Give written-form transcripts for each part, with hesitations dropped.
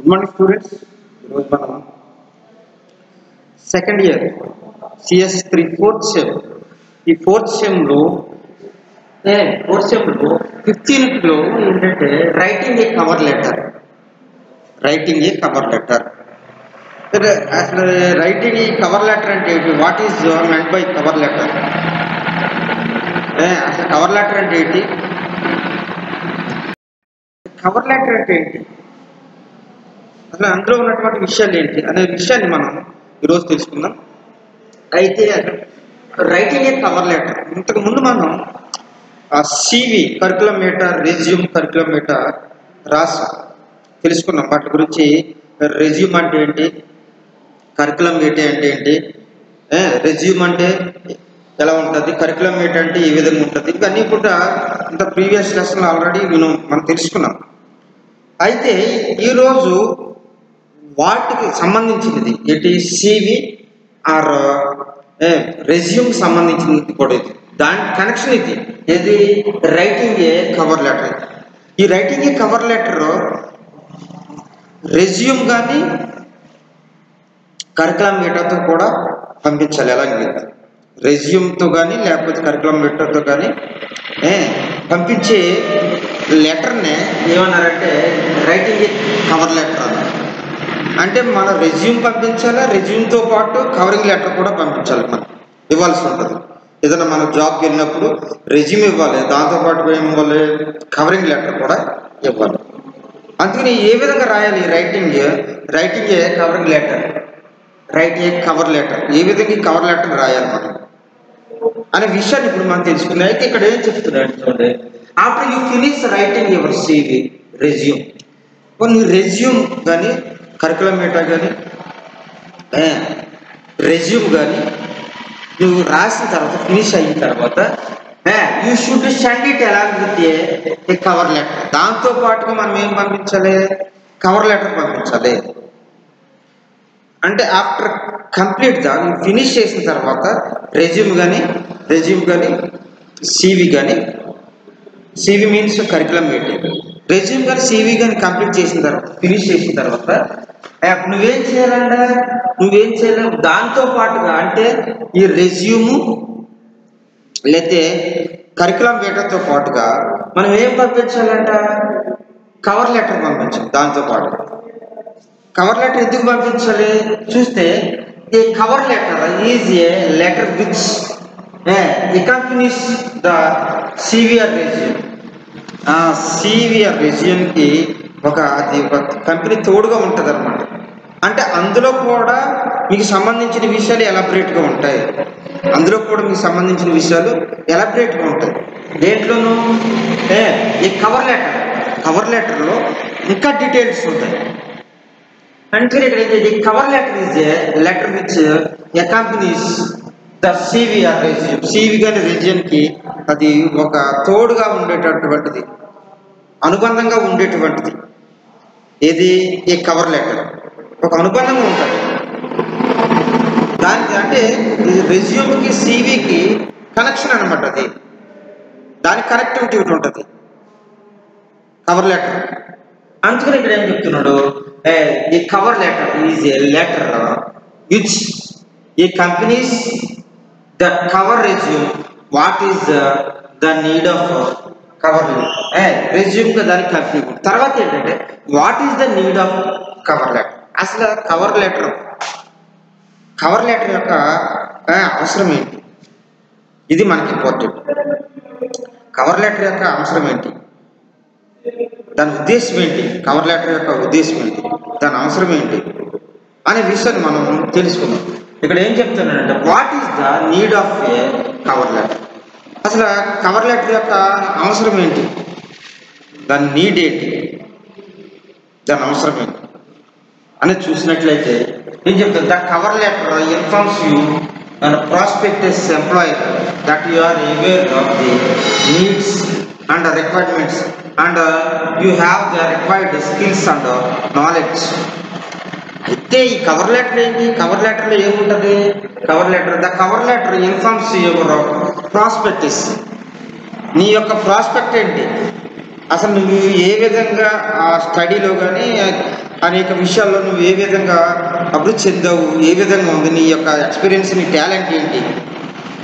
Good morning, students. ఈరోజు మనం second year CS3 fourth sem. ఈ ఫోర్త్ సెమ్లో ఫిఫ్త్ యూనిట్లో ఏంటంటే రైటింగ్ ఏ కవర్ లెటర్. అసలు రైటింగ్ ఈ కవర్ లెటర్ అంటే ఏంటి? What is meant by cover letter? అసలు కవర్ లెటర్ అంటే ఏంటి? కవర్ లెటర్ అంటే ఏంటి? అసలు అందులో ఉన్నటువంటి విషయాలు ఏంటి అనే విషయాన్ని మనం ఈరోజు తెలుసుకుందాం. అయితే రైటింగ్ ఏ కవర్ లెటర్, ఇంతకుముందు మనం CV curriculum meter, resume curriculum meter రాసి తెలుసుకున్నాం. వాటి గురించి రెజ్యూమ్ అంటే ఏంటి, కరికులం మీటర్ అంటే ఏంటి, రెజ్యూమ్ అంటే ఎలా ఉంటుంది, కరికులం మీటర్ అంటే ఏ విధంగా ఉంటుంది, ఇవన్నీ కూడా ఇంత ప్రీవియస్ లెసన్ ఆల్రెడీ మనం తెలుసుకున్నాం. అయితే ఈరోజు వాటికి సంబంధించినది ఏంటి, CV ఆర్ రెజ్యూమ్కి సంబంధించినది కూడా ఇది. దాని కనెక్షన్ ఇది ఏది, రైటింగ్ ఏ కవర్ లెటర్. ఈ writing a cover letter resume కానీ కరికులం మీటర్తో కూడా పంపించాలి. ఎలాగే రెజ్యూమ్తో కానీ లేకపోతే కరికులం మీటర్తో కానీ పంపించే లెటర్నే ఏమన్నారంటే రైటింగ్ ఏ కవర్ లెటర్ అన్నారు. అంటే మనం రెజ్యూమ్ పంపించాలా, రెజ్యూమ్తో పాటు కవరింగ్ లెటర్ కూడా పంపించాలి, మనం ఇవ్వాల్సి ఉంటుంది. ఏదైనా మనం జాబ్కి వెళ్ళినప్పుడు రెజ్యూమ్ ఇవ్వాలి, దాంతోపాటు ఏమి ఇవ్వాలి, కవరింగ్ లెటర్ కూడా ఇవ్వాలి. అందుకని ఏ విధంగా రాయాలి writing a covering letter, writing a cover letter, ఏ విధంగా ఈ కవర్ లెటర్ రాయాలి మనం అనే విషయాన్ని ఇప్పుడు మనం తెలుసుకుందాం. అయితే ఇక్కడ ఏం చెప్తున్నాడు చూడండి, after you finish writing your CV resume, కొన్ని రెజ్యూమ్ కానీ కరికులం మీటర్ కానీ రెజ్యూమ్ కానీ నువ్వు రాసిన తర్వాత ఫినిష్ అయిన తర్వాత you should send it along with a cover letter. దాంతో పాటుగా మనం ఏం పంపించాలి, కవర్ లెటర్ పంపించాలి. అంటే ఆఫ్టర్ కంప్లీట్ దాన్ని ఫినిష్ చేసిన తర్వాత రెజ్యూమ్ కానీ CV means curriculum meter, resume కానీ CV కానీ కంప్లీట్ చేసిన తర్వాత ఫినిష్ చేసిన తర్వాత నువ్వేం చేయాలి, దాంతో పాటుగా అంటే ఈ రెజ్యూము లేతే కరికులం మీటర్తో పాటుగా మనం ఏం పంపించాలంట, కవర్ లెటర్ పంపించాలి. దాంతో పాటు కవర్ లెటర్ ఎందుకు పంపించాలి చూస్తే, ఈ cover letter is a letter which accompanies the CV or resume. CV or రెజ్యూమ్కి అది ఒక కంపెనీ తోడుగా ఉంటుంది అనమాట. అంటే అందులో కూడా మీకు సంబంధించిన విషయాలు ఎలాబరేట్గా ఉంటాయి, ఉంటాయి. దేంట్లోనూ ఈ కవర్ లెటర్లో ఇంకా డీటెయిల్స్ ఉంటాయి. అంటే ఇక్కడ ఏంటి, cover letter is a letter which accompanies the CV or resume. CV కానీ రెజ్యూమ్కి అది ఒక తోడుగా ఉండేటటువంటిది, అనుబంధంగా ఉండేటువంటిది. ఏది, ఈ కవర్ లెటర్ ఒక అనుబంధంగా ఉంటుంది దానికి. అంటే రెజ్యూమ్కి CVకి కనెక్షన్ అనమాట, అది దానికి కనెక్టివిటీ ఉంటుంది కవర్ లెటర్. అందుకని ఇక్కడ ఏం చెప్తున్నాడు, ఈ cover letter is a letter which accompanies the cover resume what is the need of cover resume దానికి కంపెనీ. తర్వాత ఏంటంటే what is the need of cover letter. అసలు కవర్ లెటర్ యొక్క అవసరం ఏంటి, ఇది మనకి ఇంపార్టెంట్. కవర్ లెటర్ యొక్క అవసరం ఏంటి, దాని ఉద్దేశం ఏంటి, కవర్ లెటర్ యొక్క ఉద్దేశం ఏంటి, దాని అవసరం ఏంటి అనే విషయాన్ని మనం తెలుసుకుందాం. ఇక్కడ ఏం చెప్తున్నానంటే what is the need of A cover letter. అసలు కవర్ లెటర్ యొక్క అవసరం ఏంటి, దాని నీడ్ ఏంటి, దాని అవసరం ఏంటి అని చూసినట్లయితే ఏం చెప్తాను, the cover letter informs you and prospectus employer that you are aware of the needs and requirements and you have the required skills and knowledge. అయితే ఈ కవర్ లెటర్ ఏంటి, కవర్ లెటర్లో ఏముంటుంది, the cover letter informs your prospectus. నీ యొక్క prospect ఏంటి, అసలు నువ్వు ఏ విధంగా ఆ స్టడీలో కానీ అనేక విషయాల్లో నువ్వు ఏ విధంగా అభివృద్ధి చెందావు, ఏ విధంగా ఉంది నీ యొక్క ఎక్స్పీరియన్స్, నీ టాలెంట్ ఏంటి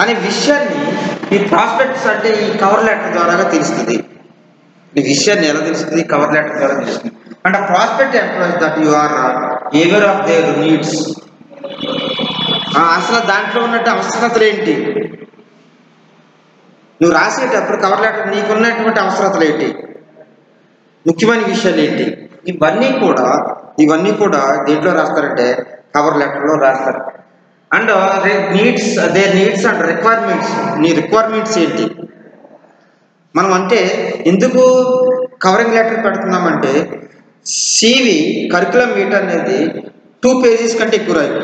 అనే విషయాన్ని ఈ ప్రాస్పెక్ట్స్ అంటే ఈ కవర్ లెటర్ ద్వారాగా తెలుస్తుంది. ఈ విషయాన్ని ఎలా తెలుస్తుంది? కవర్ లెటర్ ద్వారా తెలుస్తుంది. అండ్ ఆ prospect employees that you are aware of their needs. అసలు దాంట్లో ఉన్నట్టు అవసరతలు ఏంటి, నువ్వు రాసేటప్పుడు కవర్ లెటర్ నీకున్నటువంటి అవసరతలు ఏంటి, ముఖ్యమైన విషయాలు ఏంటి, ఇవన్నీ కూడా దేంట్లో రాస్తారంటే కవర్ లెటర్లో రాస్తారు. And their needs and requirements. నీ రిక్వైర్మెంట్స్ ఏంటి? మనం అంటే ఎందుకు కవరింగ్ లెటర్ పెడుతున్నామంటే సివి కరికులం మీట్ అనేది 2 pages కంటే ఎక్కువ రాయాలి.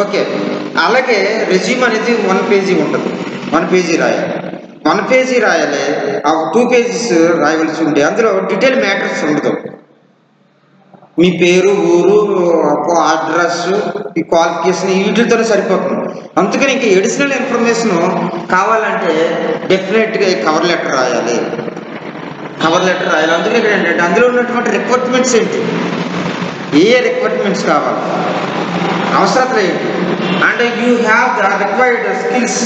ఓకే, అలాగే రెజ్యూమ్ అనేది 1 page ఉంటుంది. 1 page రాయాలి. 1 page రాయాలి. ఆ 2 pages రాయవలసి ఉంటే అందులో డీటెయిల్ మ్యాటర్స్ ఉండదు. మీ పేరు, ఊరు, అడ్రస్, ఈ క్వాలిఫికేషన్ వీటితోనే సరిపోతుంది. అందుకని ఇంకా ఎడిషనల్ ఇన్ఫర్మేషన్ కావాలంటే డెఫినెట్గా కవర్ లెటర్ రాయాలి. అందుకే ఇక్కడ ఏంటంటే అందులో ఉన్నటువంటి రిక్వైర్మెంట్స్ ఏంటి, ఏ రిక్వైర్మెంట్స్ కావాలి, అవసరతలు ఏంటి, and you have the required skills.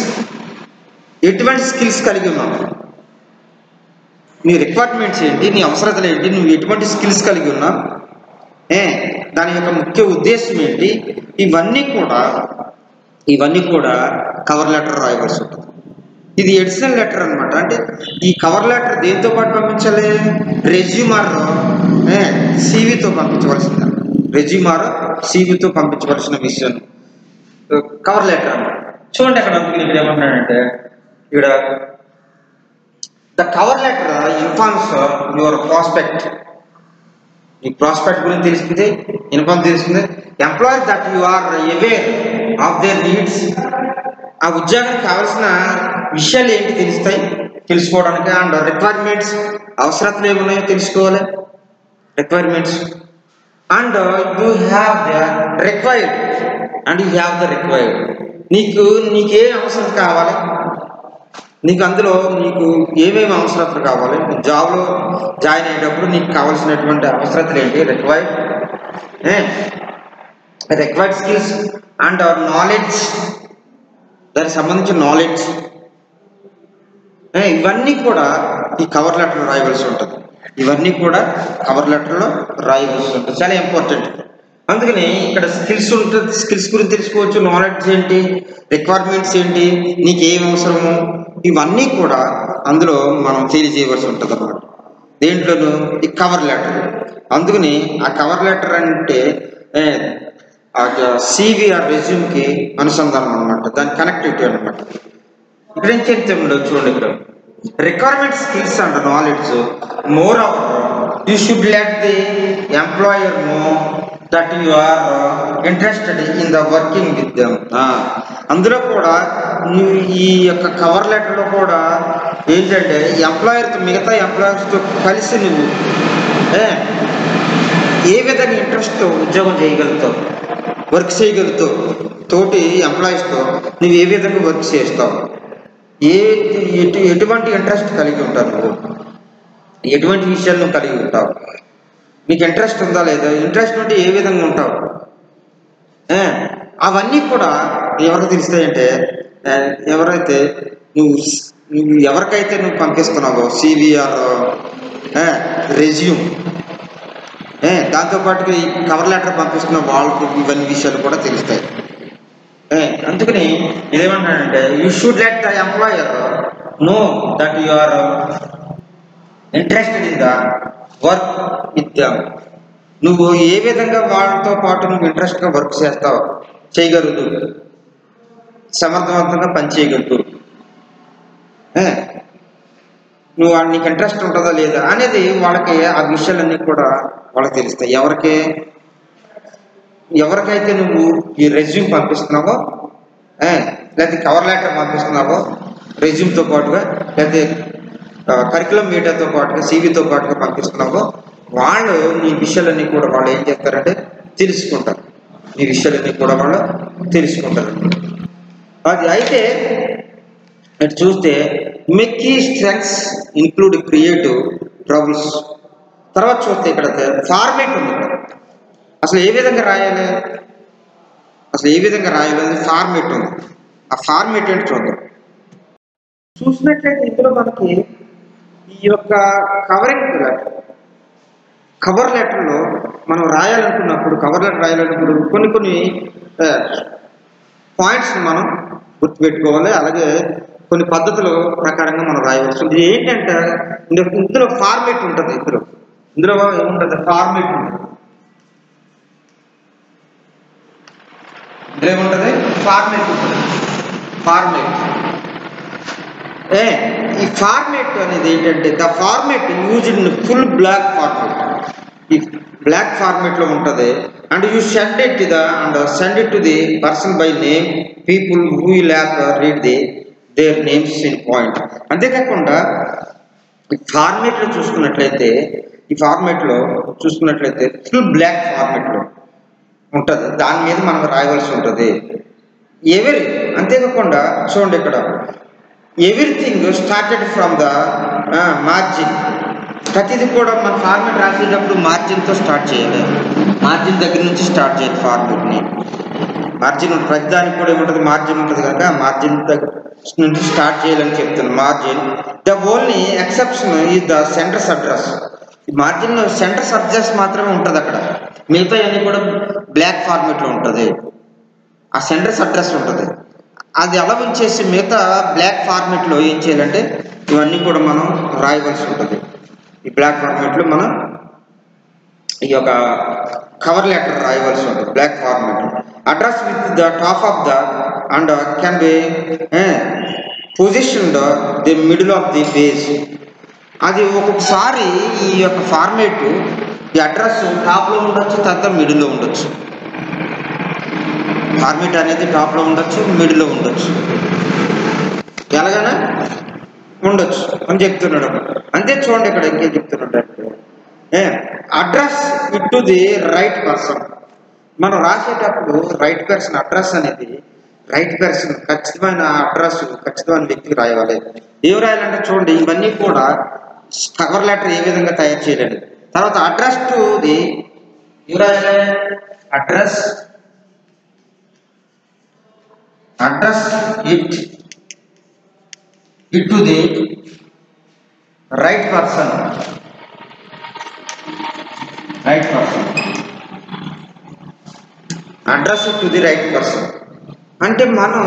ఎటువంటి స్కిల్స్ కలిగి ఉన్నావు, నీ రిక్వైర్మెంట్స్ ఏంటి, నీ అవసరతలు ఏంటి, నువ్వు ఎటువంటి స్కిల్స్ కలిగి ఉన్నావు, దాని యొక్క ముఖ్య ఉద్దేశం ఏంటి, ఇవన్నీ కూడా కవర్ లెటర్ రాయవలసి ఉంటుంది. ఇది ఎడిషనల్ లెటర్ అనమాట. అంటే ఈ కవర్ లెటర్ దేంతో పాటు పంపించాలి? రెజ్యూమర్ సివితో పంపించవలసింది. రెజ్యూమర్ సివితో పంపించవలసిన విషయం కవర్ లెటర్ అన్నమాట. చూడండి అక్కడ ఇక్కడ ఏమంటున్నాడంటే, ఇక్కడ the cover letter informs your prospect. ఈ ప్రాస్పెక్ట్ గురించి తెలుస్తుంది, ఇన్ఫార్మ్ తెలుస్తుంది. Employer that you are aware of their needs. ఆ ఉద్యోగానికి కావాల్సిన విషయాలు ఏంటి తెలుసుకోవడానికి. అండ్ రిక్వైర్మెంట్స్, అవసరతలు ఏమున్నాయో తెలుసుకోవాలి, requirements. And you have the required. నీకేం అవసరం కావాలి, అందులో ఏమేమి అవసరతలు కావాలి, జాబ్లో జాయిన్ అయ్యేటప్పుడు నీకు కావాల్సినటువంటి అవసరతలు ఏంటి, రిక్వైర్డ్ స్కిల్స్ అండ్ నాలెడ్జ్, దానికి సంబంధించిన నాలెడ్జ్, ఇవన్నీ కూడా ఈ కవర్ లెటర్లో రాయవలసి ఉంటుంది. చాలా ఇంపార్టెంట్. అందుకని ఇక్కడ స్కిల్స్ ఉంటుంది, స్కిల్స్ గురించి తెలుసుకోవచ్చు, నాలెడ్జ్ ఏంటి, రిక్వైర్మెంట్స్ ఏంటి, నీకు ఏం అవసరము, ఇవన్నీ కూడా అందులో మనం తెలియజేయవలసి ఉంటుంది అన్నమాట. దేంట్లోనూ ఈ కవర్ లెటర్. అందుకని ఆ కవర్ లెటర్ అంటే సివి ఆ రెజ్యూమ్కి అనుసంధానం అనమాట, దాని కనెక్టివిటీ అనమాట. ఇక్కడ ఏం చెప్తాము చూడండి, ఇక్కడ requirement, skills and knowledge. More of you should let the employer know that you are interested in the working with them. అందులో కూడా నువ్వు ఈ యొక్క కవర్ లెటర్లో కూడా ఏంటంటే ఎంప్లాయర్తో, మిగతా ఎంప్లాయర్స్తో కలిసి నువ్వు ఏ విధంగా ఇంట్రెస్ట్తో ఉద్యోగం చేయగలుగుతావు, వర్క్ చేయగలుగుతావు, తోటి ఎంప్లాయీస్తో నువ్వు ఏ విధంగా వర్క్ చేస్తావు, ఎటువంటి ఇంట్రెస్ట్ కలిగి ఉంటావు, నువ్వు ఎటువంటి విషయాలు నువ్వు కలిగి ఉంటావు, నీకు ఇంట్రెస్ట్ ఉందా లేదా, ఇంట్రెస్ట్ ఉంటే ఏ విధంగా ఉంటావు, అవన్నీ కూడా ఎవరికి తెలుస్తాయంటే ఎవరికైతే నువ్వు పంపిస్తున్నావో సివిఆర్ రెజ్యూమ్, దాంతోపాటుగా ఈ కవర్ లెటర్ పంపిస్తున్న వాళ్ళకి ఇవన్నీ విషయాలు కూడా తెలుస్తాయి. అందుకని ఇదేమంటాడంటే you should let the employer know that you are interested in the work with them. నువ్వు ఏ విధంగా వాళ్ళతో పాటు నువ్వు ఇంట్రెస్ట్గా వర్క్ చేయగలదు, సమర్థవంతంగా పనిచేయగలదు, నువ్వు నీకు ఇంట్రెస్ట్ ఉంటుందా లేదా అనేది వాళ్ళకి ఆ విషయాలన్నీ కూడా వాళ్ళకి తెలుస్తాయి. ఎవరికైతే నువ్వు ఈ రెజ్యూమ్ పంపిస్తున్నావో, లేకపోతే కవర్ లెటర్ పంపిస్తున్నావో రెజ్యూమ్తో పాటుగా, లేకపోతే కరికులం మీటర్తో పాటుగా, సివితో పాటుగా పంపిస్తున్నావో, వాళ్ళు నీ విషయాలన్నీ కూడా వాళ్ళు ఏం చేస్తారంటే తెలుసుకుంటారు. ఈ విషయాలన్నీ కూడా వాళ్ళు తెలుసుకుంటారు. అది అయితే చూస్తే మెక్కీ స్ట్రెంగ్స్ ఇంక్లూడ్ క్రియేటివ్ ట్రబుల్స్ తర్వాత చూస్తే ఇక్కడ ఫార్మేట్ ఉంది. అసలు ఏ విధంగా రాయాలి, ఫార్మేట్ ఉంది. ఆ ఫార్మేట్ ఏంటి చూద్దాం. చూసినట్లయితే ఇందులో మనకి ఈ యొక్క కవర్ లెటర్లో మనం రాయాలనుకున్నప్పుడు కొన్ని పాయింట్స్ని మనం గుర్తుపెట్టుకోవాలి. అలాగే కొన్ని పద్ధతుల ప్రకారంగా మనం రాయవలసి ఉంటుంది. ఏంటంటే ఇందులో ఫార్మేట్ ఉంటుంది. ఇందులో ఏముంటుంది, ఫార్మేట్ ఉంటుంది. ఇందులో ఏముంటుంది, ఫార్మేట్ ఉంటుంది. ఈ ఫార్మేట్ అనేది ఏంటంటే the format used in full block format. ఈ బ్లాక్ ఫార్మేట్ లో ఉంటుంది. And you send it to the person by name, people who will have read their names in point. అంతేకాకుండా ఈ ఫార్మేట్లో చూసుకున్నట్లయితే ఫుల్ బ్లాక్ ఫార్మేట్లో ఉంటుంది. దాని మీద మనం రాయవలసి ఉంటుంది. అంతేకాకుండా చూడండి, ఇక్కడ everything started from the margin. ప్రతిదీ కూడా మన ఫార్మేట్ రాసేటప్పుడు మార్జిన్తో స్టార్ట్ చేయాలి. మార్జిన్ దగ్గర నుంచి స్టార్ట్ చేయాలి ఫార్మేట్ని. మార్జిన్ ప్రతిదానికి కూడా ఏముంటుంది, మార్జిన్ ఉంటుంది కనుక మార్జిన్ దగ్గర నుంచి స్టార్ట్ చేయాలని చెప్తున్నాను. Margin the only exception is the centres address. ఈ మార్జిన్లో సెంటర్స్ అడ్రస్ మాత్రమే ఉంటుంది. అక్కడ మిగతా అన్నీ కూడా బ్లాక్ ఫార్మేట్లో ఉంటుంది. ఆ సెంటర్స్ అడ్రస్ ఉంటుంది. అది అలా ఉంచేసి మిగతా బ్లాక్ ఫార్మేట్లో ఏం చేయాలంటే ఇవన్నీ కూడా మనం రాయవలసి ఉంటుంది. ఈ బ్లాక్ ఫార్మేట్లో మనం ఈ యొక్క కవర్ లెటర్ రాయవలసి ఉంటుంది. Block format address with the top of the and can be positioned the middle of the page. అది ఒక్కొక్కసారి ఈ యొక్క ఫార్మేట్ ఈ అడ్రస్ టాప్లో ఉండొచ్చు, తర్వాత మిడిల్లో ఉండొచ్చు. ఫార్మేట్ అనేది టాప్లో ఉండొచ్చు, మిడిల్లో ఉండొచ్చు, ఎలాగైనా ఉండొచ్చు అని చెప్తున్నాడు. అంతే చూడండి, ఇక్కడ ఇంకేం చెప్తున్నాడు అంటే address it to the right person. మనం రాసేటప్పుడు రైట్ పర్సన్ అడ్రస్ అనేది ఖచ్చితమైన అడ్రస్ ఖచ్చితమైన వ్యక్తికి రాయాలి. ఏం రాయాలంటే చూడండి, ఇవన్నీ కూడా కవర్ లెటర్ ఏ విధంగా తయారు చేయాలి. తర్వాత అడ్రస్ టు ది ఏం రాయాలి, address it to the right person. Address it to the right person. అంటే మనం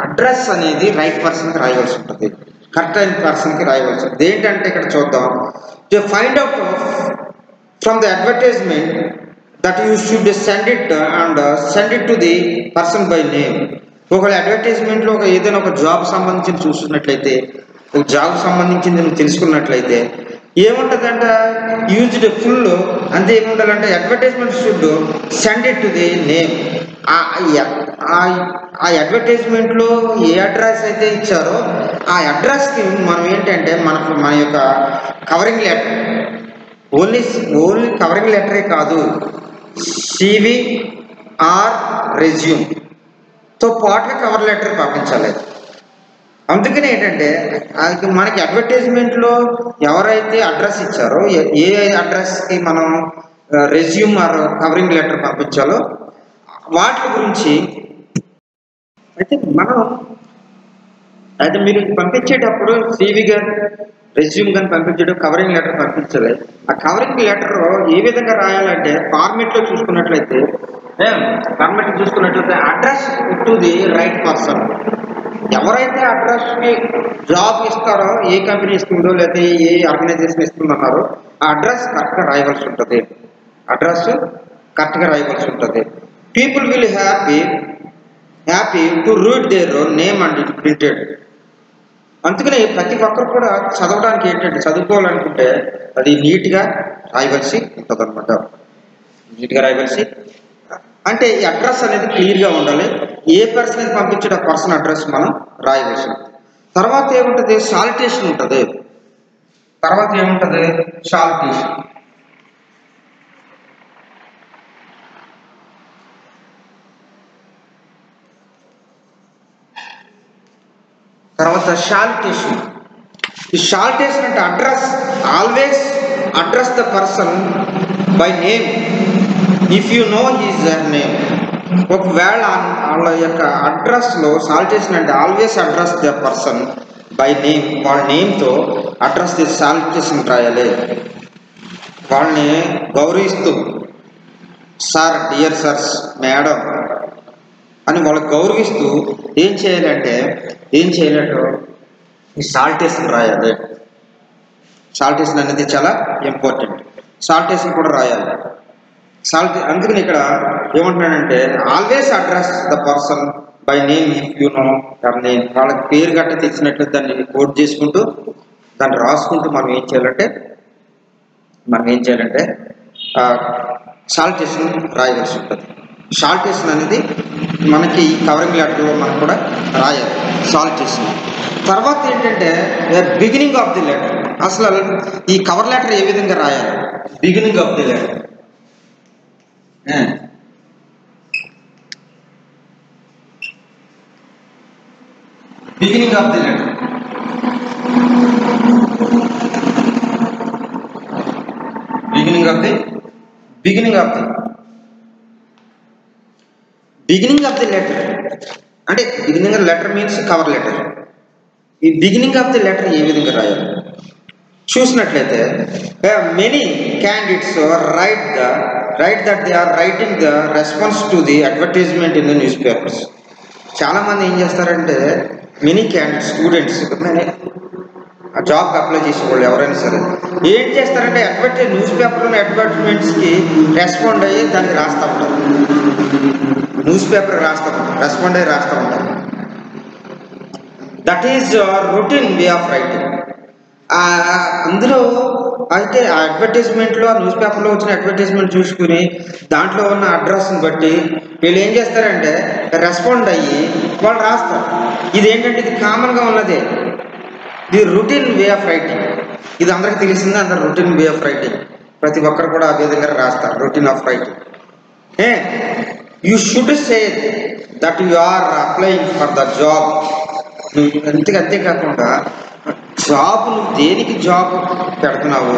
అడ్రస్ అనేది రైట్ పర్సన్కి రాయవలసి ఉంటుంది, కరెక్ట్ అయిన పర్సన్కి రాయవలసి ఉంటుంది. ఏంటంటే ఇక్కడ చూద్దాం, to find out from the advertisement that you should send it to the person by name. ఒకవేళ అడ్వర్టైజ్మెంట్లో ఏదైనా ఒక జాబ్ సంబంధించి చూస్తున్నట్లయితే, ఒక జాబ్ సంబంధించింది నువ్వు తెలుసుకున్నట్లయితే ఏముంటుందంట, యూజ్డ్ ఫుల్ అంతే. ఏముండాలంటే advertisement should send it to the name. ఆ అడ్వర్టైజ్మెంట్లో ఏ అడ్రస్ అయితే ఇచ్చారో ఆ అడ్రస్కి మనం ఏంటంటే మన యొక్క కవరింగ్ లెటర్, ఓన్లీ కవరింగ్ లెటరే కాదు, CV ఆర్ రెజ్యూమ్తో పాటుగా కవర్ లెటర్ పంపించాలి. అందుకని ఏంటంటే మనకి అడ్వర్టైజ్మెంట్లో ఎవరైతే అడ్రస్ ఇచ్చారో, ఏ అడ్రస్కి మనం రెజ్యూమ్ ఆర్ కవరింగ్ లెటర్ పంపించాలో వాటి గురించి అయితే మీరు పంపించేటప్పుడు CV కానీ రెజ్యూమ్ కానీ పంపించేటప్పుడు కవరింగ్ లెటర్ పంపించాలి. ఆ కవరింగ్ లెటర్ ఏ విధంగా రాయాలంటే ఫార్మేట్లో చూసుకున్నట్లయితే address to the right person. ఎవరైతే అడ్రస్కి జాబ్ ఇస్తారో, ఏ కంపెనీ ఇస్తుందో లేదా ఏ ఆర్గనైజేషన్ ఇస్తుందన్నారో ఆ అడ్రస్ కరెక్ట్గా రాయవలసి ఉంటుంది. People will happy to read their name and it printed. అందుకనే ప్రతి ఒక్కరు కూడా చదవడానికి ఏంటంటే, చదువుకోవాలనుకుంటే అది నీట్గా రాయవలసి ఉంటుంది అనమాట. అంటే ఈ అడ్రస్ అనేది క్లియర్గా ఉండాలి. ఏ పర్సన్ అయితే పంపించే ఆ పర్సన్ అడ్రస్ మనం రాయవలసి ఉంటుంది. తర్వాత ఏముంటుంది, సాలిటేషన్ ఉంటుంది. ఈ షాల్టేషన్ అంటే address always address the person by name if you know his name. ఒకవేళ వాళ్ళ యొక్క అడ్రస్లో సాల్యుటేషన్ అంటే always address the person by name, వాళ్ళ నేమ్తో అడ్రస్ ది సాల్యుటేషన్ రాయాలి. వాళ్ళని గౌరవిస్తూ సార్, డియర్ సర్స్, మేడం అని వాళ్ళకి గౌరవిస్తూ ఏం చేయాలంటే ఈ సాల్యుటేషన్ రాయాలి. సాల్యుటేషన్ అనేది చాలా ఇంపార్టెంట్. సాల్యుటేషన్ కూడా రాయాలి. అందుకని ఇక్కడ ఏమంటున్నాడంటే always address the person by name if you know there name. వాళ్ళకి పేరు గట్ట తెచ్చినట్లు దాన్ని కోట్ చేసుకుంటూ దాన్ని రాసుకుంటూ మనం ఏం చేయాలంటే సాల్యుటేషన్ రాయవలసి ఉంటుంది. సాల్యుటేషన్ అనేది మనకి ఈ కవరింగ్ లెటర్లో మనం కూడా రాయాలి సాల్యుటేషన్. తర్వాత ఏంటంటే బిగినింగ్ ఆఫ్ ది లెటర్. అసలు ఈ కవర్ లెటర్ ఏ విధంగా రాయాలి? Beginning of the letter, beginning of the letter. Beginning of the letter అంటే beginning of letter means cover letter. ఈ బిగినింగ్ ఆఫ్ ది లెటర్ ఏ విధంగా రాయాలి చూసినట్లయితే many candidates write that they are writing the response to the advertisement in the newspapers. చాలామంది ఏం చేస్తారంటే many candidates, students, జాబ్కి అప్లై చేసేవాళ్ళు ఎవరైనా సరే ఏం చేస్తారంటే న్యూస్ పేపర్లోని అడ్వర్టైజ్మెంట్స్కి రెస్పాండ్ అయ్యి దానికి రాస్తూ ఉంటారు. న్యూస్ పేపర్ రెస్పాండ్ అయ్యి రాస్తూ ఉంటారు. That is routine way of writing. అందులో అయితే ఆ అడ్వర్టైజ్మెంట్లో, ఆ న్యూస్ పేపర్లో వచ్చిన అడ్వర్టైజ్మెంట్ చూసుకుని దాంట్లో ఉన్న అడ్రస్ని బట్టి వీళ్ళు ఏం చేస్తారంటే రెస్పాండ్ అయ్యి వాళ్ళు రాస్తారు. ఇదేంటంటే ఇది కామన్గా ఉన్నదే, ఇది రొటీన్ వే ఆఫ్ రైటింగ్. ఇది అందరికీ తెలిసిందే, అందరు రొటీన్ వే ఆఫ్ రైటింగ్. ప్రతి ఒక్కరు కూడా అదే విధంగా రాస్తారు, routine of writing. You should say that you are applying for the job. అంతేకాకుండా జాబ్, నువ్వు దేనికి జాబ్ పెడుతున్నావు,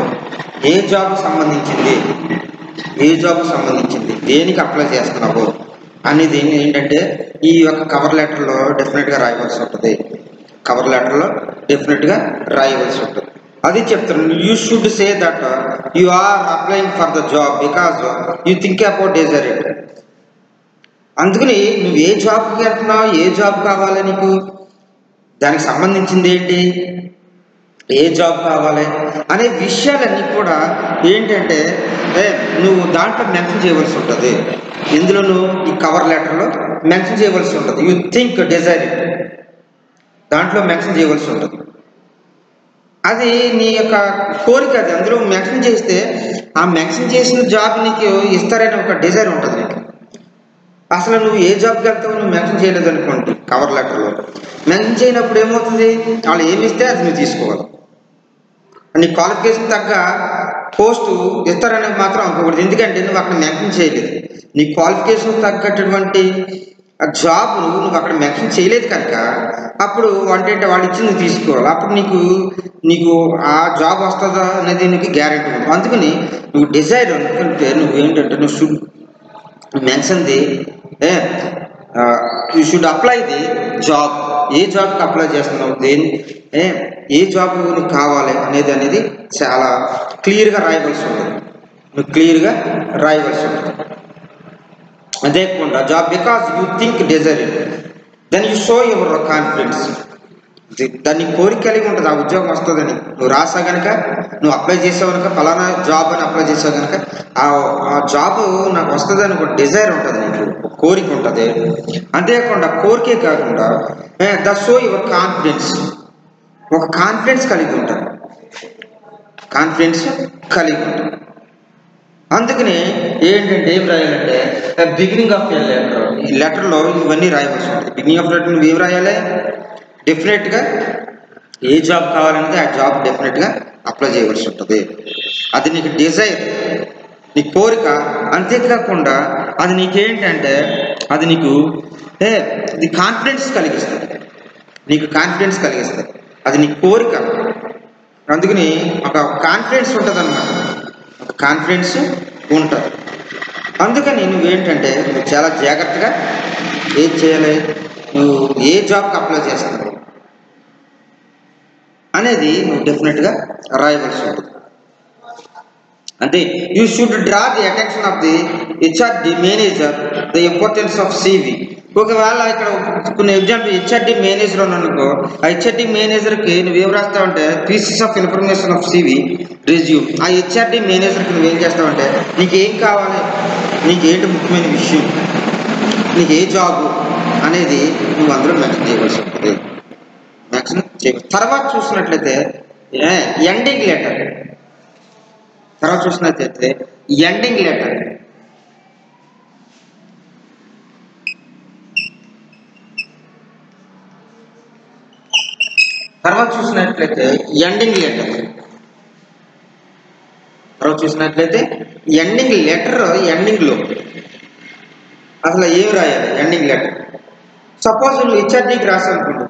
ఏ జాబ్కి సంబంధించింది, దేనికి అప్లై చేస్తున్నావు అనేది ఏంటంటే ఈ యొక్క కవర్ లెటర్లో డెఫినెట్గా రాయవలసి ఉంటుంది. అది చెప్తున్నాను. You should say that you are applying for the job because you think about desire it. అందుకని నువ్వు ఏ జాబ్కి వెళ్తున్నావు, ఏ జాబ్ కావాలి నీకు, దానికి సంబంధించింది ఏంటి, ఏ జాబ్ కావాలి అనే విషయాలన్నీ కూడా ఏంటంటే నువ్వు దాంట్లో మెన్షన్ చేయవలసి ఉంటుంది. ఇందులో ఈ కవర్ లెటర్లో మెన్షన్ చేయవలసి ఉంటుంది. యూ థింక్ డిజైర్ ఇట్, దాంట్లో మెన్షన్ చేయవలసి ఉంటుంది. అది నీ యొక్క కోరిక. అది అందులో మెన్షన్ చేస్తే ఆ మెన్షన్ చేసిన జాబ్ నీకు ఇస్తారనే ఒక డిజైర్ ఉంటుంది నీకు. అసలు నువ్వు ఏ జాబ్కి వెళ్తావు నువ్వు మెన్షన్ చేయలేదు అనుకోండి, కవర్ లెటర్లో మెన్షన్ చేయనప్పుడు ఏమవుతుంది, వాళ్ళు ఏమి ఇస్తే అది నువ్వు తీసుకోవాలి. నీ క్వాలిఫికేషన్ తగ్గ పోస్టు ఇస్తారనేది మాత్రం అనుకోకూడదు. ఎందుకంటే నువ్వు అక్కడ మెన్షన్ చేయలేదు. నీ క్వాలిఫికేషన్ తగ్గటువంటి జాబ్ నువ్వు అక్కడ మెన్షన్ చేయలేదు కనుక అప్పుడు అంటే వాళ్ళు ఇచ్చి నువ్వు తీసుకోవాలి. అప్పుడు నీకు ఆ జాబ్ వస్తుందా అనేది నీకు గ్యారెంటీ ఉంది. అందుకని నువ్వు డిజైర్ అనుకుంటే నువ్వు ఏంటంటే నువ్వు should mention the you should apply the job. ఏ జాబ్కి అప్లై చేస్తున్నావు, ఏ జాబ్ నీకు కావాలి అనేది చాలా క్లియర్గా రాయవలసి ఉంటుంది. నువ్వు క్లియర్గా రాయవలసి ఉంటుంది. అదేకుండా job because you think desire it, then you show your confidence. దాన్ని కోరిక కలిగి ఉంటుంది ఆ ఉద్యోగం వస్తుందని. నువ్వు రాసా కనుక, నువ్వు అప్లై చేసావు కనుక, ఫలానా జాబ్ అని అప్లై చేసావు కనుక ఆ జాబ్ నాకు వస్తుందని ఒక డిజైర్ ఉంటుంది, నీకు కోరిక ఉంటుంది. అంతేకాకుండా కోరికే కాకుండా ద షో యువర్ కాన్ఫిడెన్స్, ఒక కాన్ఫిడెన్స్ కలిగి ఉంటారు. అందుకని ఏంటంటే ఏం రాయాలంటే బిగినింగ్ ఆఫ్ ఎ లెటర్. ఈ లెటర్లో ఇవన్నీ రాయవలసి ఉంటుంది. బిగినింగ్ ఆఫ్ లెటర్ నువ్వు ఏం రాయాలి, డెఫినెట్గా ఏ జాబ్ కావాలంటే ఆ జాబ్ డెఫినెట్గా అప్లై చేయవలసి ఉంటుంది. అది నీకు డిజైర్, నీ కోరిక. అంతేకాకుండా అది నీకేంటంటే అది నీకు కాన్ఫిడెన్స్ కలిగిస్తుంది, అది నీ కోరిక. అందుకని ఒక కాన్ఫిడెన్స్ ఉంటుంది అన్నమాట. కాన్ఫిడెన్స్ ఉంటుంది. అందుకని నువ్వేంటంటే నువ్వు చాలా జాగ్రత్తగా ఏం చేయాలి, నువ్వు ఏ జాబ్కి అప్లై చేస్తున్నావు అనేది నువ్వు డెఫినెట్గా రాయవలసి ఉంటుంది. అంటే you should draw the attention of the HRD manager the importance of CV. ఒకవేళ ఇక్కడ కొన్ని ఎగ్జాంపుల్ హెచ్ఆర్డి మేనేజర్ అనుకో, ఆ హెచ్ఆర్డి మేనేజర్కి నువ్వేం రాస్తావంటే pieces of information of CV resume. ఆ హెచ్ఆర్డి మేనేజర్కి నువ్వేం చేస్తావంటే నీకేం కావాలి, నీకేంటి ముఖ్యమైన విషయం, నీకు ఏ జాబు అనేది నువ్వు అందులో మెన్షన్ చేయవలసి ఉంటుంది. మెన్షన్ చేయ తర్వాత చూసినట్లయితే ఎండింగ్ లెటర్. తర్వాత చూసినట్లయితే ఎండింగ్ లెటర్. తర్వాత చూసినట్లయితే ఎండింగ్ లెటర్. తర్వాత చూసినట్లయితే ఎండింగ్ లెటర్. ఎండింగ్లో అసలు ఏమి రాయాలి ఎండింగ్ లెటర్. సపోజ్ నువ్వు హెచ్ఆర్డీకి రాసానుకుంటు,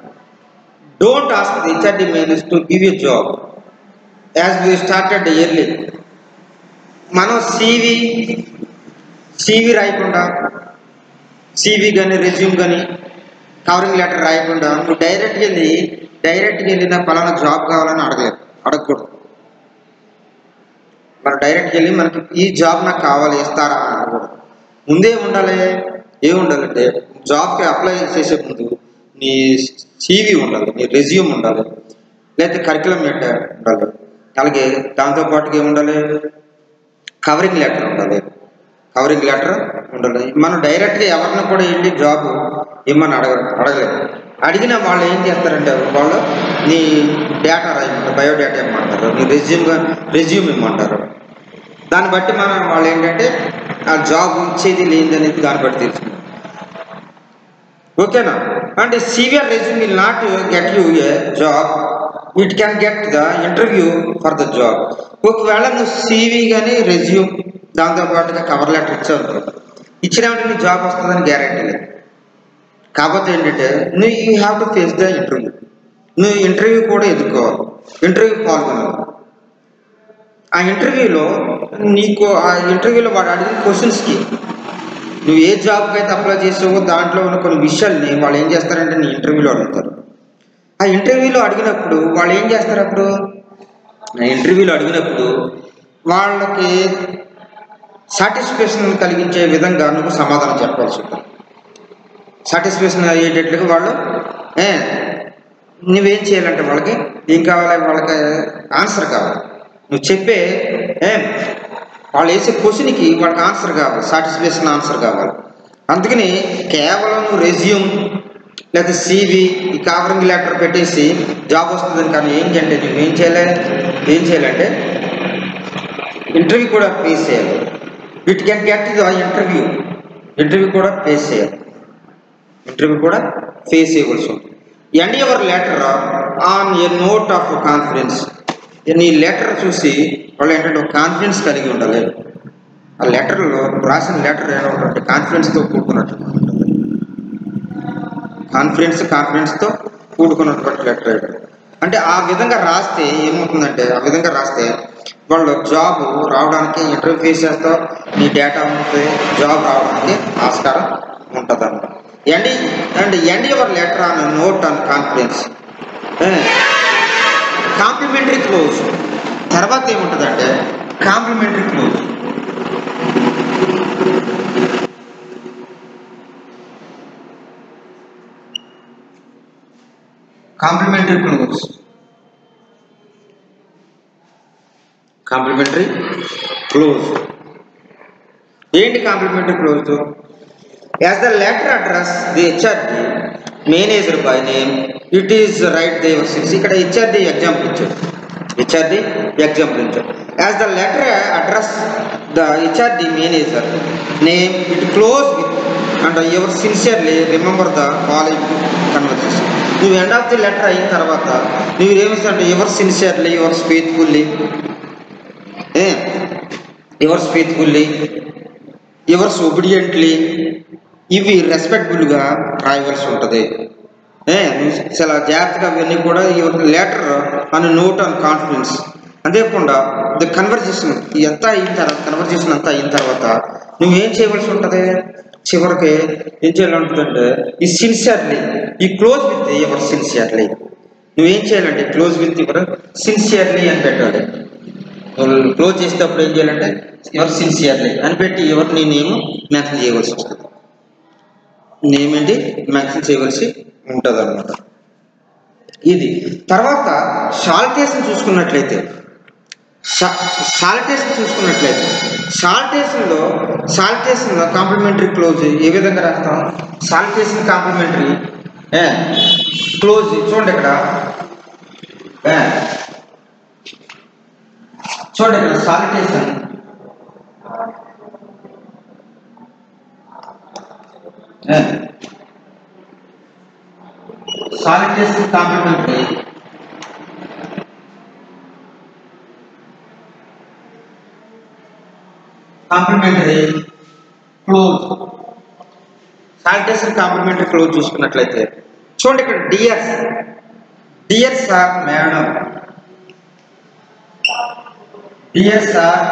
don't ask the HRD manager to give you job as we started early. మనం సివి రాయకుండా, సివి కానీ రెజ్యూమ్ కానీ కవరింగ్ లెటర్ రాయకుండా నువ్వు డైరెక్ట్గా వెళ్ళి నాకు పలానా జాబ్ కావాలని అడగకూడదు. మనం డైరెక్ట్గా వెళ్ళి మనకి ఈ జాబ్ నాకు కావాలి ఇస్తారా అని అడగకూడదు. ముందే ఉండాలి, ఏముండాలంటే జాబ్కి అప్లై చేసే ముందు నీ సివి ఉండాలి, నీ రెజ్యూమ్ ఉండాలి, లేకపోతే కరికులం ఉండాలి, అలాగే దాంతోపాటుగా ఏముండాలి, కవరింగ్ లెటర్ ఉండాలి. మనం డైరెక్ట్గా ఎవరిని కూడా వెళ్ళి జాబ్ ఇమ్మని అడగలేదు. అడిగినా వాళ్ళు ఏం చేస్తారంటే వాళ్ళు నీ డేటా రాయమంటారు, బయోడేటా ఇమ్మంటారు, నీ రెజ్యూమ్ ఇమ్మంటారు. దాన్ని బట్టి వాళ్ళు ఏంటంటే ఆ జాబ్ ఇచ్చేది లేదనేది దాన్ని బట్టి తెలుసుకుంటారు. ఓకేనా? అంటే severe resume will not get you A job, it can get the interview for the job. ఒకవేళ నువ్వు సివి కానీ రెజ్యూమ్ దాంతోపాటుగా కవర్ లెటర్ ఇచ్చినామంటే నువ్వు జాబ్ వస్తుందని గ్యారెంటీ లేదు. కాకపోతే ఏంటంటే నువ్వు you have to face the interview. నువ్వు ఇంటర్వ్యూ కూడా ఎదుర్కోవాలి, ఇంటర్వ్యూ పాల్గొనాలి. ఆ ఇంటర్వ్యూలో వాడు అడిగిన క్వశ్చన్స్కి నువ్వు ఏ జాబ్కి అయితే అప్లై చేసావో దాంట్లో ఉన్న కొన్ని విషయాల్ని వాళ్ళు ఏం చేస్తారంటే నీ ఇంటర్వ్యూలో అడుగుతారు. ఆ ఇంటర్వ్యూలో అడిగినప్పుడు వాళ్ళు ఏం చేస్తారు, అప్పుడు ఆ ఇంటర్వ్యూలో అడిగినప్పుడు వాళ్ళకి సాటిస్ఫాక్షన్ కలిగించే విధంగా నువ్వు సమాధానం చెప్పాల్సి ఉంటుంది. సాటిస్ఫాక్షన్ అయ్యేటట్లుగా వాళ్ళు నువ్వేం చేయాలంటే వాళ్ళకి ఏం కావాలి, వాళ్ళకి ఆన్సర్ కావాలి. నువ్వు చెప్పే వాళ్ళు వేసే క్వశ్చన్కి వాళ్ళకి ఆన్సర్ కావాలి, సాటిస్ఫాక్షన్ ఆన్సర్ కావాలి. అందుకని కేవలం రెజ్యూమ్ లేదా సివి ఈ కవరింగ్ లెటర్ పెట్టేసి జాబ్ వస్తుందని కానీ ఏంటంటే నువ్వేం చేయాలంటే ఇంటర్వ్యూ కూడా ఫేస్ చేయాలి. It can get the interview కూడా ఫేస్ చేయవలసి ఉంటుంది. End your letter on a note of confidence. నీ లెటర్ చూసి వాళ్ళు ఏంటంటే ఒక కాన్ఫిడెన్స్ కలిగి ఉండాలి. ఆ లెటర్లో రాసిన లెటర్ ఏమంటే కాన్ఫిడెన్స్తో కూడుకున్నటువంటి లెటర్ అంటే ఆ విధంగా రాస్తే ఏమవుతుందంటే, ఆ విధంగా రాస్తే వాళ్ళు జాబ్ రావడానికి ఇంటర్వ్యూ ఫేస్ చేస్తావు, నీ డేటా ఉంటుంది, జాబ్ రావడానికి ఆస్కారం ఉంటుంది అన్నమాట. End your letter on note on confidence. Complementary close. తర్వాత ఏముంటుందంటే కాంప్లిమెంటరీ క్లోజ్. కాంప్లిమెంటరీ క్లోజ్ ఏంటి? Complementary close as the letter address the HRD manager by name it is right the your sins. ఇక్కడ HRD example ఇచ్చాడు. As the letter address the HRD manager name it close with and your sincerely remember the following conversation. నువ్వు end of the letter అయిన తర్వాత నువ్వు ఏమిస్తాంటే yours sincerely, yours faithfully, yours ఒబిడియంట్లీ, ఇవి రెస్పెక్ట్ఫుల్గా రాయవలసి ఉంటుంది. చాలా జాగ్రత్తగా అవన్నీ కూడా your letter on note on confidence అంతేకాకుండా ది కన్వర్జేషన్ ఎంత అయిన తర్వాత, కన్వర్జేషన్ అంతా అయిన తర్వాత నువ్వేం చేయవలసి ఉంటుంది? చివరికి ఏం చేయాలి ఉంటుందంటే ఈ సిన్సియర్లీ, ఈ క్లోజ్ విత్ ఎవర్ సిన్సియర్లీ. నువ్వేం చేయాలంటే క్లోజ్ విత్ ఎవర్ సిన్సియర్లీ అని పెట్టాలి. క్లోజ్ చేసేటప్పుడు ఏం చేయాలంటే ఎవర్ సిన్సియర్లీ అని పెట్టి ఎవరు నీ నేమ్ మెన్షన్ చేయవలసి వస్తుంది. నేమ్ ఏంటి మెన్షన్ చేయవలసి ఉంటుంది అన్నమాట. ఇది తర్వాత సాలిటేషన్ చూసుకున్నట్లయితే, సాలిటేషన్లో కాంప్లిమెంటరీ క్లోజ్ ఏ విధంగా రాస్తాం? సాలిటేషన్ కాంప్లిమెంటరీ క్లోజ్ చూడండి ఇక్కడ, చూడండి ఇక్కడ salutation complimentary close. Salutation complimentary close చూసుకున్నట్లయితే చూడండి ఇక్కడ dear sir madam, dear sir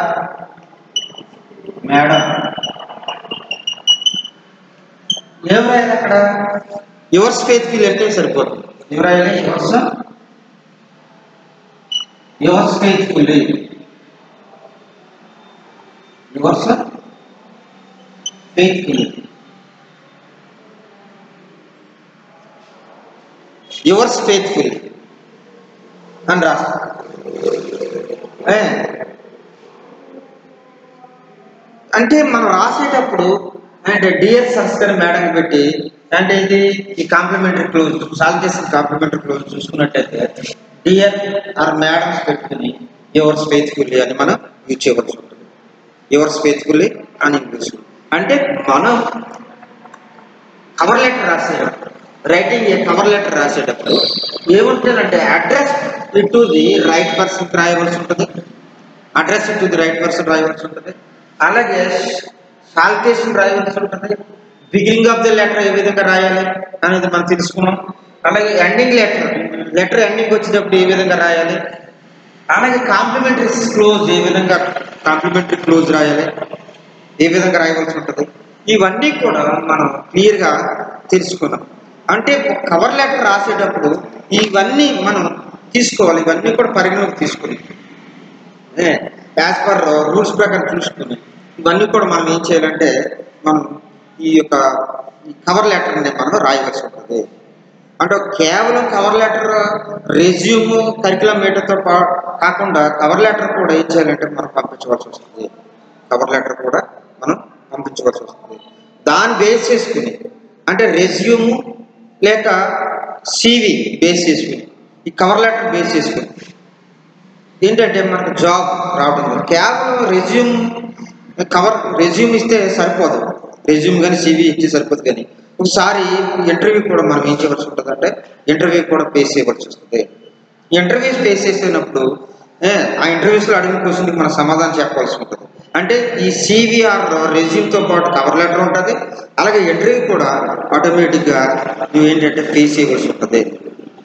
madam ఏం రాయాలి అక్కడ? యువర్స్ ఫెయిత్ఫుల్లీ అంటే సరిపోతుంది. ఏం రాయాలి? Yours faithfully, yours faithfully, yours faithfully అని రాస్తా. అంటే మనం రాసేటప్పుడు అంటే డియర్ సర్స్కర్ మేడం పెట్టి అంటే ఇది ఈ complimentary close, salutation complimentary close చూసుకున్నట్టయితే డియర్ ఆర్ మేడమ్స్ పెట్టుకుని యువర్స్ ఫెయిత్ఫుల్లీ అని మనం యూజ్ చేయవలసి ఉంటుంది. యువర్స్ ఫెయిత్ఫుల్లీ అని ఇంగ్లీష్. అంటే మనం కవర్ లెటర్ రాసేటప్పుడు, రైటింగ్ ఏ కవర్ లెటర్ రాసేటప్పుడు ఏముంటుందంటే address to the right person రాయవలసి ఉంటుంది. Address to the right person రాయవలసి ఉంటుంది. అలాగే సాలిటేషన్ రాయవలసి ఉంటుంది. బిగినింగ్ ఆఫ్ ద లెటర్ ఏ విధంగా రాయాలి అనేది మనం తెలుసుకున్నాం. అలాగే ఎండింగ్ లెటర్ ఎండింగ్ వచ్చేటప్పుడు ఏ విధంగా రాయాలి, అలాగే కాంప్లిమెంటరీ క్లోజ్ ఏ విధంగా కాంప్లిమెంటరీ క్లోజ్ రాయాలి, ఏ విధంగా రాయవలసి ఉంటుంది, ఇవన్నీ కూడా మనం క్లియర్గా తెలుసుకున్నాం. అంటే కవర్ లెటర్ రాసేటప్పుడు ఇవన్నీ మనం తీసుకోవాలి. ఇవన్నీ కూడా పరిగణలోకి తీసుకుని యాజ్ పర్ రూల్స్ ప్రకారం చూసుకుని ఇవన్నీ కూడా మనం ఏం చేయాలంటే మనం ఈ యొక్క కవర్ లెటర్ని మనం రాయవలసి ఉంటుంది. అంటే కేవలం కవర్ లెటర్ రెజ్యూమ్ కరికులం మీటర్తో కాకుండా కవర్ లెటర్ కూడా ఏం చేయాలంటే మనం పంపించవలసి వస్తుంది. కవర్ లెటర్ కూడా మనం పంపించవలసి వస్తుంది. దాన్ని బేస్ చేసుకుని అంటే రెజ్యూమ్ లేక సివి బేస్ చేసుకుని ఈ కవర్ లెటర్ బేస్ చేసుకుని ఏంటంటే మనకు జాబ్ రావడం. కేవలం రెజ్యూమ్ ఇస్తే సరిపోదు, రెజ్యూమ్ కానీ సివి ఇస్తే సరిపోదు. కానీ ఒకసారి ఇంటర్వ్యూ కూడా మనం ఏం చేయవలసి ఉంటుంది అంటే ఇంటర్వ్యూ కూడా ఫేస్ చేయవలసి వస్తుంది. ఇంటర్వ్యూస్ ఫేస్ చేసినప్పుడు ఆ ఇంటర్వ్యూస్లో అడిగిన క్వశ్చన్కి మనం సమాధానం చెప్పాల్సి ఉంటుంది. అంటే ఈ సివిఆర్ రెజ్యూమ్తో పాటు కవర్ లెటర్ ఉంటుంది. అలాగే ఇంటర్వ్యూ కూడా ఆటోమేటిక్గా నువ్వు ఏంటంటే ఫేస్ చేయవలసి ఉంటుంది.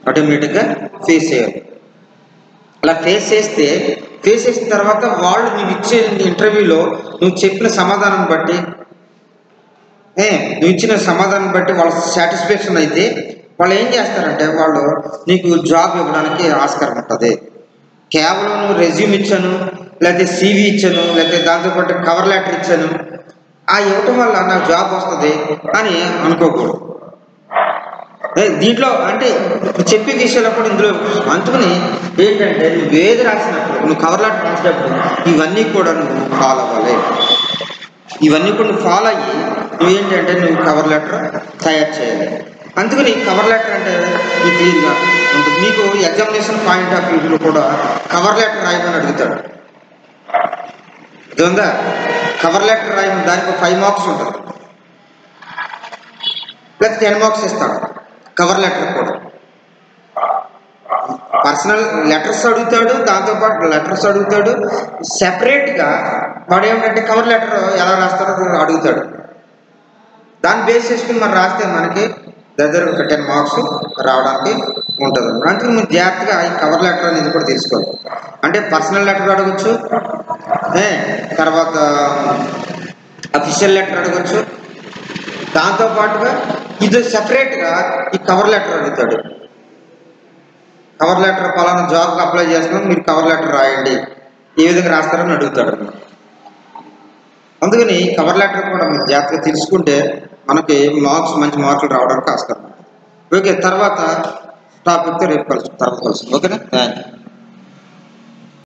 ఆటోమేటిక్గా ఫేస్ చేయాలి. అలా ఫేస్ చేసిన తర్వాత వాళ్ళు నువ్వు ఇచ్చే ఇంటర్వ్యూలో నువ్వు చెప్పిన సమాధానం బట్టి వాళ్ళ సాటిస్ఫాక్షన్ అయితే వాళ్ళు ఏం చేస్తారంటే వాళ్ళు నీకు జాబ్ ఇవ్వడానికి ఆస్కారం ఉంటుంది. కేవలం నువ్వు రెజ్యూమ్ ఇచ్చాను, లేకపోతే సివి ఇచ్చాను, లేకపోతే దాంతోపాటు కవర్ లెటర్ ఇచ్చాను, ఆ ఇవ్వటం వల్ల నాకు జాబ్ వస్తుంది అని అనుకోకూడదు. దీంట్లో అంటే చెప్పే విషయాలు కూడా ఇందులో అందుకని ఏంటంటే నువ్వు ఏది రాసినప్పుడు నువ్వు కవర్ లెటర్ రాసేటప్పుడు ఇవన్నీ కూడా నువ్వు ఫాలో అవ్వాలి. ఇవన్నీ కూడా నువ్వు ఫాలో అయ్యి నువ్వేంటంటే నువ్వు కవర్ లెటర్ తయారు చేయాలి. అందుకని కవర్ లెటర్ అంటే ఈ క్లియర్గా ఉంటుంది. మీకు ఎగ్జామినేషన్ పాయింట్ ఆఫ్ వ్యూలో కూడా కవర్ లెటర్ రాయమని అడుగుతాడు. ఇదంతా కవర్ లెటర్ రాయమని దానికి 5 మార్క్స్ ఉంటుంది, ప్లస్ 10 మార్క్స్ ఇస్తాడు. కవర్ లెటర్ కూడా పర్సనల్ లెటర్స్ అడుగుతాడు, దాంతోపాటు లెటర్స్ అడుగుతాడు. సెపరేట్గా వాడు ఏమిటంటే కవర్ లెటర్ ఎలా రాస్తారో అడుగుతాడు. దాన్ని బేస్ చేసుకుని మనం రాస్తే మనకి దగ్గర ఒక 10 మార్క్స్ రావడానికి ఉంటుంది. అందుకని మీరు జాగ్రత్తగా ఈ కవర్ లెటర్ అనేది కూడా తీసుకోవాలి. అంటే పర్సనల్ లెటర్ అడగచ్చు, తర్వాత అఫీషియల్ లెటర్ అడగచ్చు. దాంతోపాటుగా ఇది సెపరేట్గా ఈ కవర్ లెటర్ అడుగుతాడు. కవర్ లెటర్ పలానా జాబ్కి అప్లై చేస్తున్నాం, మీరు కవర్ లెటర్ రాయండి, ఏ విధంగా రాస్తారని అడుగుతాడు. అందుకని కవర్ లెటర్ కూడా మీరు జాగ్రత్తగా తీసుకుంటే మనకి మంచి మార్కులు రావడానికి ఆస్కారం. ఓకే, తర్వాత టాపిక్తో రేపు కలుసు, ఓకేనా? Thank you.